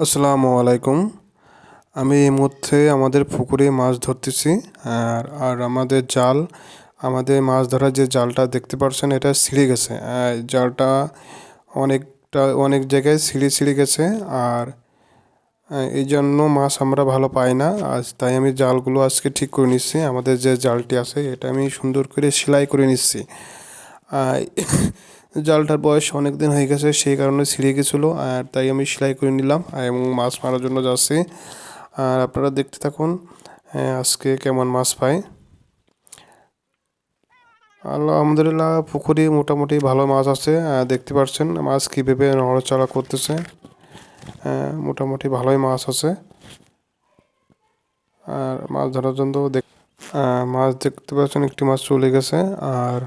আসসালামু আলাইকুম। আমি এই মুহূর্তে আমাদের পুকুরে মাছ ধরতেছি। আর আমাদের মাছ ধরার যে জালটা দেখতে পাচ্ছেন এটা ছিঁড়ে গেছে। জালটা অনেক জায়গায় ছিঁড়ে গেছে। আর এই জন্য মাছ আমরা ভালো পাই না। তাই আমি জালগুলো আজকে ঠিক করে নিচ্ছি। আমাদের যে জালটি আছে এটা আমি সুন্দর করে সেলাই করে নিচ্ছি। আর জালটার বয়স অনেক দিন হয়ে গেছে, সেই কারণে ছিঁড়ে গেছিলো। আর তাই আমি সেলাই করে নিলাম এবং মাছ মারার জন্য যাচ্ছি। আর আপনারা দেখতে থাকুন আজকে কেমন মাছ পাই। আলহামদুলিল্লাহ পুকুরে মোটামুটি ভালো মাছ আছে। দেখতে পাচ্ছেন মাছ কীভাবে নড়াচড়া করতেছে। মোটামুটি ভালোই মাছ আছে। আর মাছ ধরার জন্য মাছ দেখতে পাচ্ছেন একটি মাছ চলে গেছে। আর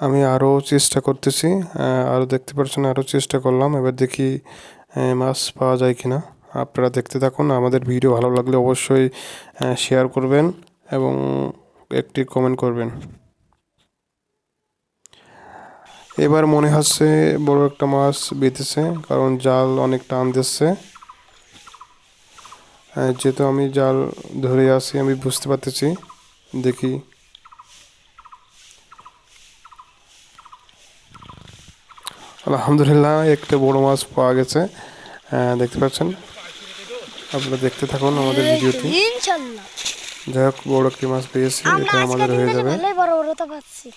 আমি আরও চেষ্টা করতেছি। আরও দেখতে পাচ্ছেন আরও চেষ্টা করলাম। এবার দেখি মাছ পাওয়া যায় কি না। আপনারা দেখতে থাকুন। আমাদের ভিডিও ভালো লাগলে অবশ্যই শেয়ার করবেন এবং একটি কমেন্ট করবেন। এবার মনে হচ্ছে বড় একটা মাছ বেঁধেছে, কারণ জাল অনেক টান দিচ্ছে। যেহেতু আমি জাল ধরে আছি আমি বুঝতে পারতেছি। দেখি, আলহামদুলিল্লাহ একটা বড় মাছ পাওয়া গেছে। দেখতে পাচ্ছেন। আপনারা দেখতে থাকুন আমাদের এই তো ভিডিওটি। ইনশাল্লাহ যাই হোক, বড় একটি মাছ পেয়েছি, আমরা এটা আজকের আমাদের হয়ে দিনটাতে যাবে। ভালোই বড় বড় তো পাচ্ছি।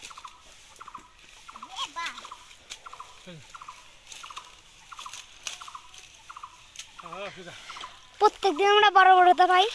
প্রত্যেকদিন আমরা বড় বড় তো পাই।